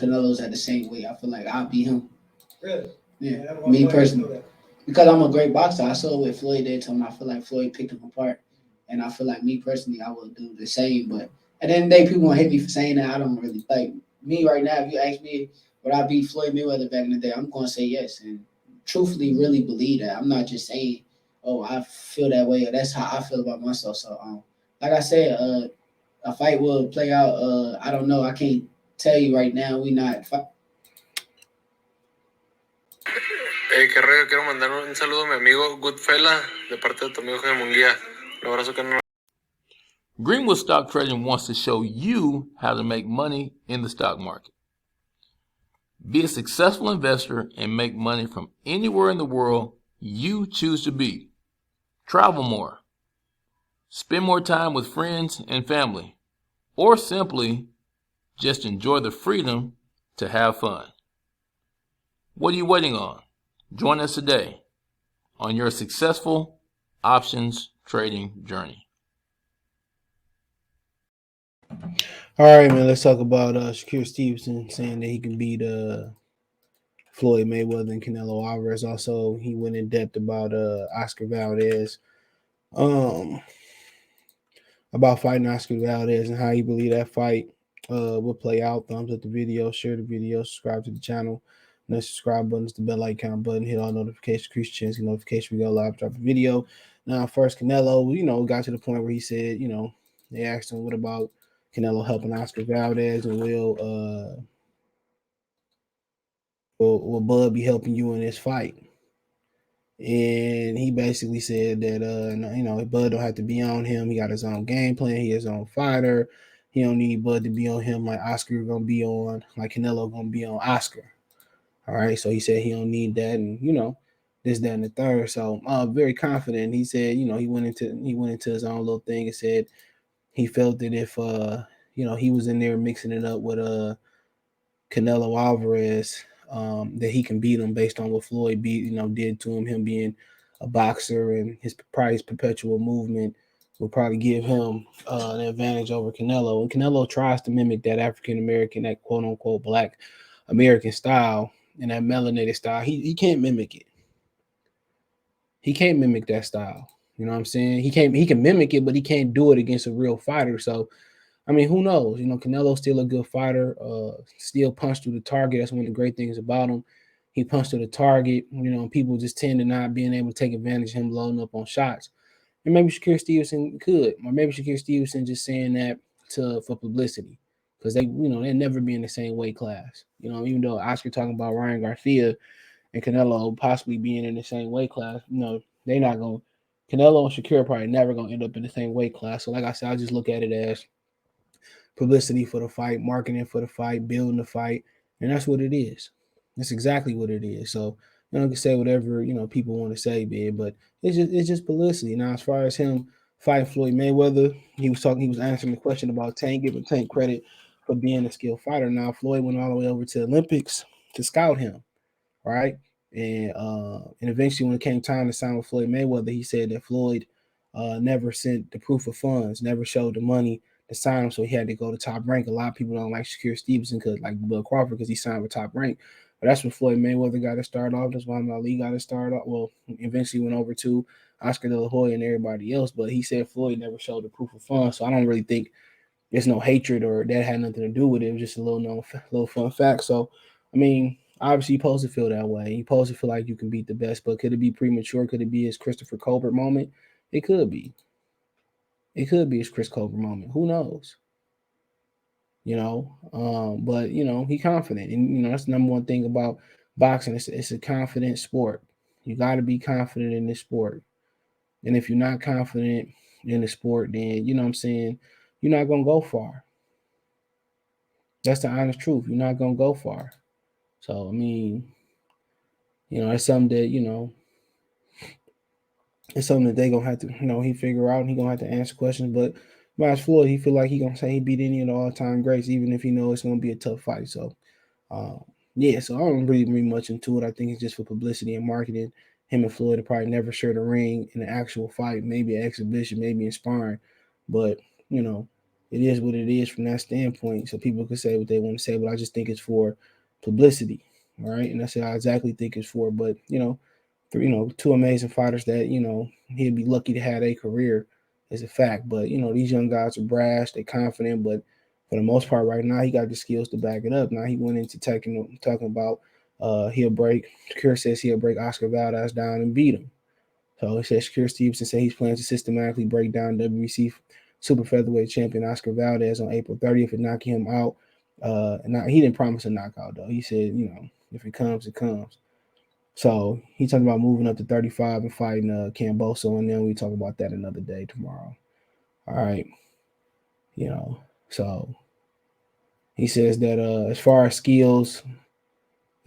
Canelo's at the same weight. I feel like I'll beat him. Really? Yeah, me personally. Because I'm a great boxer. I saw what Floyd did to him. I feel like Floyd picked him apart. And I feel like me personally, I would do the same. But at the end of the day, people gonna hate me for saying that. I don't really like me right now. If you ask me would I beat Floyd Mayweather back in the day, I'm gonna say yes. And truthfully really believe that. I'm not just saying, oh, I feel that way or that's how I feel about myself. So like I said, a fight will play out. I don't know. I can't tell you right now. We not. Hey, qué rollo, quiero mandar un saludo a mi amigo Goodfella de parte de tu amigo Jaime Munguía. Un abrazo que no. Greenwood Stock Trading wants to show you how to make money in the stock market. Be a successful investor and make money from anywhere in the world you choose to be. Travel more. Spend more time with friends and family. Or simply just enjoy the freedom to have fun. What are you waiting on? Join us today on your successful options trading journey. All right, man. Let's talk about Shakur Stevenson saying that he can beat Floyd Mayweather and Canelo Alvarez. Also, he went in depth about Oscar Valdez, about fighting Oscar Valdez and how he believed that fight will play out. Thumbs up the video, share the video, subscribe to the channel. And the subscribe button is the bell icon button. Hit all notifications, increase chance, get notification. We go live, drop a video. Now, first Canelo, got to the point where he said, they asked him, what about Canelo helping Oscar Valdez, and will Bud be helping you in this fight? And he basically said that Bud don't have to be on him. He got his own game plan. He his own fighter. He don't need Bud to be on him like Oscar gonna be on, like Canelo gonna be on Oscar. All right. So he said he don't need that, and this, that, and the third. So very confident. He said, he went into his own little thing and said he felt that if he was in there mixing it up with Canelo Alvarez, that he can beat him based on what Floyd did to him being a boxer, and his perpetual movement will probably give him an advantage over Canelo. And Canelo tries to mimic that African American, that quote unquote Black American style and that melanated style. He can't mimic it. He can't mimic that style. You know what I'm saying? He can mimic it, but he can't do it against a real fighter. So I mean, who knows? Canelo's still a good fighter, still punched through the target. That's one of the great things about him. He punched through the target. People just tend to not being able to take advantage of him loading up on shots. And maybe Shakur Stevenson could, or maybe Shakur Stevenson just saying that for publicity, because they'll never be in the same weight class. Even though Oscar talking about Ryan Garcia and Canelo possibly being in the same weight class, they're not going. Canelo and Shakur probably never going to end up in the same weight class. So like I said, I just look at it as publicity for the fight, marketing for the fight, building the fight, and that's what it is. That's exactly what it is. So you can say whatever people want to say, man, but it's just publicity. Now, as far as him fighting Floyd Mayweather, he was answering the question about Tank, giving Tank credit for being a skilled fighter. Now, Floyd went all the way over to the Olympics to scout him, right? And eventually, when it came time to sign with Floyd Mayweather, he said that Floyd never sent the proof of funds, never showed the money to sign him, so he had to go to Top Rank. A lot of people don't like Shakur Stevenson like Bud Crawford because he signed with Top Rank. But that's when Floyd Mayweather got to start off. That's why Ali got to start off. Well, eventually went over to Oscar De La Hoya and everybody else. But he said Floyd never showed the proof of funds. So I don't really think there's no hatred or that had nothing to do with it. It was just a little fun fact. So, I mean, obviously you're supposed to feel that way. You're supposed to feel like you can beat the best. But could it be premature? Could it be his Christopher Colbert moment? It could be. It could be his Chris Colbert moment. Who knows? But he confident, and that's the number one thing about boxing. It's a confident sport. You got to be confident in this sport, and if you're not confident in the sport, then what I'm saying, you're not gonna go far. That's the honest truth. You're not gonna go far. So I mean, it's something that it's something that they gonna have to he figure out, and he gonna have to answer questions. But Miles Floyd, he feel like he gonna say he beat any of the all-time greats, even if he knows it's gonna be a tough fight. So, so I don't really read much into it. I think it's just for publicity and marketing. Him and Floyd will probably never share the ring in an actual fight, maybe an exhibition, maybe in sparring. But it is what it is from that standpoint. So people can say what they want to say, but I just think it's for publicity, all right? And that's what I exactly think it's for. But two amazing fighters that he'd be lucky to have a career is a fact. But these young guys are brash, they're confident, but for the most part, right now he got the skills to back it up. Now he went into talking about Shakur says he'll break Oscar Valdez down and beat him. So he says Shakur Stevenson said he's planning to systematically break down WBC super featherweight champion Oscar Valdez on April 30th and knocking him out. He didn't promise a knockout though. He said, if it comes, it comes. So he talked about moving up to 35 and fighting Camboso, and then we talk about that another day tomorrow. All right, so he says that as far as skills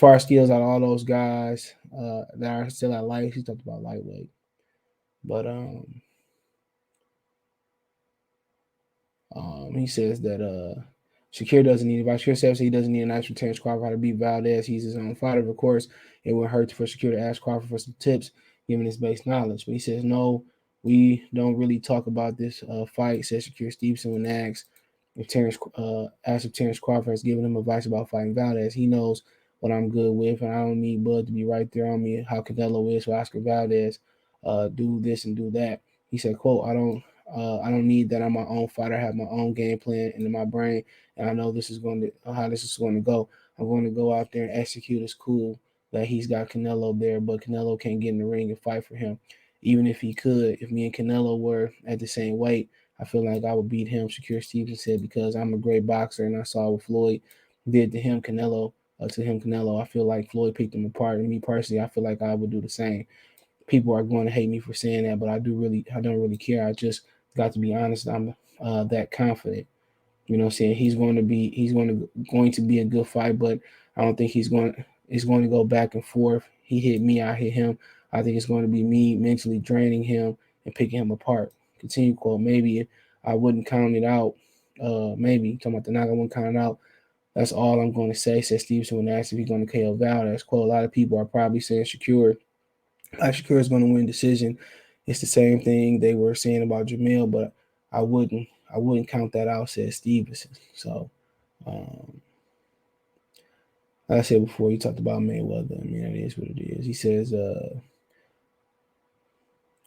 out of all those guys that are still at light, he talked about lightweight, but he says that Shakur doesn't need it. Shakur says he doesn't need a natural Terrence Crawford to beat Valdez. He's his own fighter, of course. It would hurt for Shakur to ask Crawford for some tips, given his base knowledge. But he says, no, we don't really talk about this fight, says Shakur Stevenson when asked if Terrence Crawford has given him advice about fighting Valdez. He knows what I'm good with, and I don't need Bud to be right there on me, how Canelo is with Oscar Valdez, do this and do that. He said, quote, I don't need that. I'm my own fighter. I have my own game plan in my brain, and I know how this is going to go. I'm going to go out there and execute. It's cool that he's got Canelo there, but Canelo can't get in the ring and fight for him. Even if he could, if me and Canelo were at the same weight, I feel like I would beat him, Shakur Stevenson said, because I'm a great boxer, and I saw what Floyd did to him, Canelo. I feel like Floyd picked him apart, and me personally, I feel like I would do the same. People are going to hate me for saying that, but I don't really care. I just got to be honest. I'm that confident. You know what I'm saying? He's going to be a good fight, but I don't think it's going to go back and forth. He hit me, I hit him. I think it's going to be me mentally draining him and picking him apart. Continue quote. Maybe I wouldn't count it out. Maybe talking about the knock, I wouldn't count it out. That's all I'm going to say, said Stevenson when asked if he's going to KO Valdez. Quote, a lot of people are probably saying Shakur is going to win decision. It's the same thing they were saying about Jamil, but I wouldn't count that out, said Stevenson. So, like I said before, he talked about Mayweather. I mean, it is what it is. He says,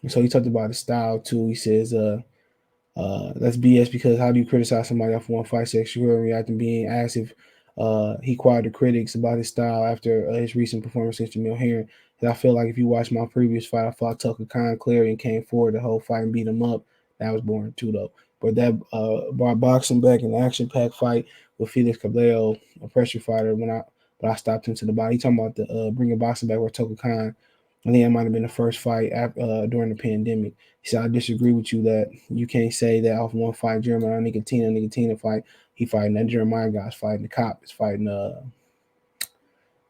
so he talked about his style too. He says, that's BS because how do you criticize somebody off one fight section reacting being asked if he quieted the critics about his style after his recent performance against Jamil Herring. And I feel like if you watch my previous fight, I fought Tucker Khan clearly and came forward the whole fight and beat him up. That was boring too, though. But that boxing back in the action-packed fight with Felix Cabello, a pressure fighter, but I stopped him to the body. He talking about the bringing boxing back with Tucker Khan. I think that might have been the first fight during the pandemic. He said, I disagree with you that you can't say that off one fight. Jeremiah Nicotina fight. He fighting that Jeremiah guy's fighting the cop. Is fighting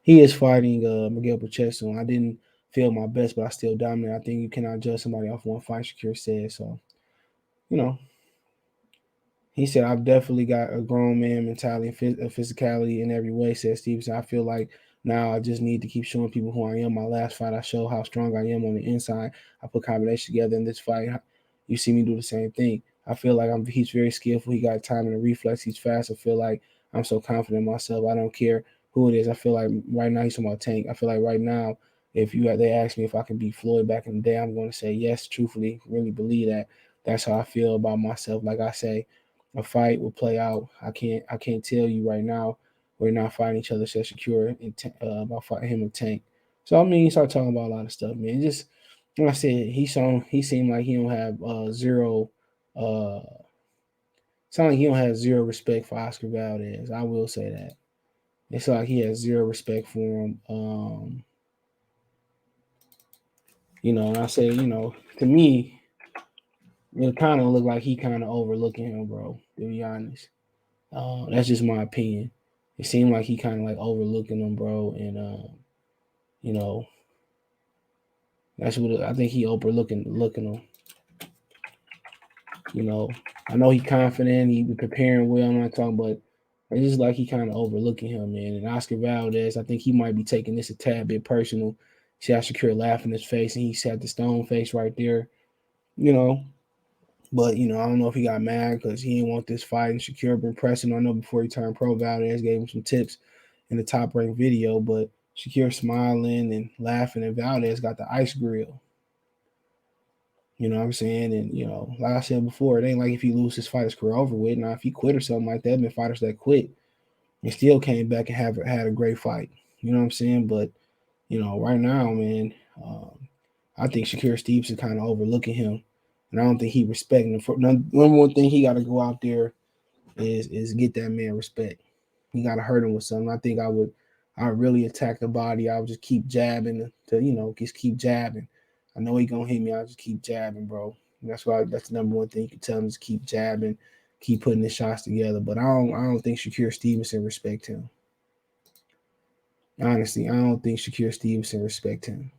he is fighting Miguel Pacheco. I didn't feel my best, but I still dominate. I think you cannot judge somebody off one fight, Shakur said. So, he said, I've definitely got a grown man mentality and physicality in every way, said Stevenson. I feel like now I just need to keep showing people who I am. My last fight, I showed how strong I am on the inside. I put combinations together in this fight. You see me do the same thing. I feel like he's very skillful. He got time and a reflex. He's fast. I feel like I'm so confident in myself. I don't care who it is. I feel like right now he's talking about Tank. I feel like right now, if they ask me if I can beat Floyd back in the day, I'm going to say yes, truthfully, really believe that. That's how I feel about myself. Like I say, a fight will play out. I can't tell you right now we're not fighting each other. Said Shakur about fighting him and Tank. So I mean, he started talking about a lot of stuff, man. Just like I said, he seemed like he don't have zero. Sound like he don't have zero respect for Oscar Valdez. I will say that. It's like he has zero respect for him. And I say, to me, it kind of looked like he kind of overlooking him, bro. To be honest. That's just my opinion. It seemed like he kind of like overlooking him, bro, and that's what I think he overlooking him. I know he confident, he preparing well. I'm not talking, but it's just like he kind of overlooking him, man. And Oscar Valdez, I think he might be taking this a tad bit personal. See how Shakur laughing in his face, and he had the stone face right there. But, I don't know if he got mad because he didn't want this fight. And Shakur been pressing on him before he turned pro. Valdez gave him some tips in the Top Rank video. But Shakur smiling and laughing, and Valdez got the ice grill. You know what I'm saying? And, like I said before, it ain't like if he lose his fight, his career over with. Now, if he quit or something like that, been fighters that quit and still came back and had a great fight. You know what I'm saying? But, right now, man, I think Shakur Stevenson kind of overlooking him. And I don't think he respecting him. Number one thing he got to go out there is get that man respect. You got to hurt him with something. I think I would really attack the body. I would just keep jabbing just keep jabbing. I know he gonna hit me. I'll just keep jabbing, bro. And that's the number one thing you can tell him is keep jabbing, keep putting the shots together. But I don't think Shakur Stevenson respect him. Honestly, I don't think Shakur Stevenson respect him.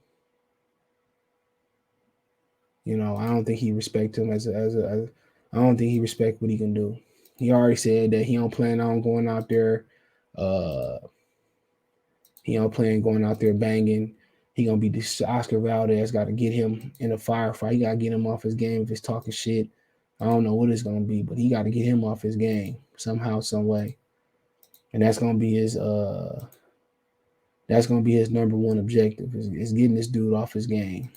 I don't think he respect him as I don't think he respect what he can do. He already said that he don't plan on going out there. He don't plan going out there banging. He gonna be this Oscar Valdez. Got to get him in a firefight. He got to get him off his game if he's talking shit. I don't know what it's gonna be, but he got to get him off his game somehow, some way. And that's gonna be his number one objective is getting this dude off his game.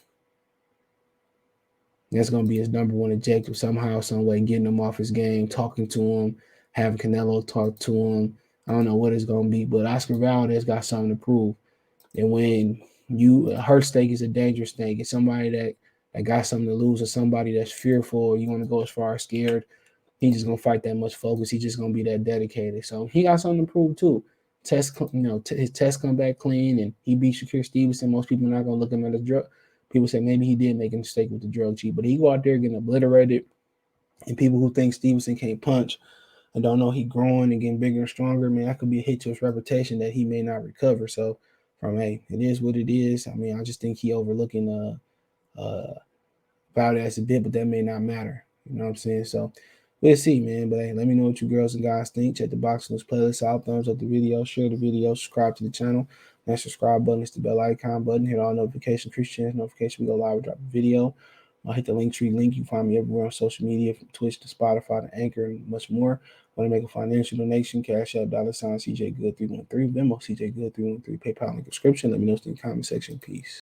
That's going to be his number one objective somehow, some way, getting him off his game, talking to him, having Canelo talk to him. I don't know what it's going to be, but Oscar Valdez got something to prove. And when a hurt snake is a dangerous snake, it's somebody that got something to lose or somebody that's fearful or you want to go as far as scared, he's just going to fight that much focus. He's just going to be that dedicated. So he got something to prove too. His test come back clean and he beat Shakur Stevenson. Most people are not going to look him at his drug. People say maybe he did make a mistake with the drug cheat, but he go out there getting obliterated. And people who think Stevenson can't punch and don't know he growing and getting bigger and stronger, man, that could be a hit to his reputation that he may not recover. So it is what it is. I mean, I just think he overlooking Valdez a bit, but that may not matter. You know what I'm saying? So we'll see, man. But hey, let me know what you girls and guys think. Check the box on this playlist out. Thumbs up the video, share the video, subscribe to the channel. That subscribe button is the bell icon button. Hit all notifications, increase chance notification. We go live, we drop a video. I'll hit the Linktree link. You find me everywhere on social media, from Twitch to Spotify to Anchor and much more. Want to make a financial donation? Cash App, $CJ Good 313, Venmo CJ Good 313, PayPal in the description. Let me know in the comment section. Peace.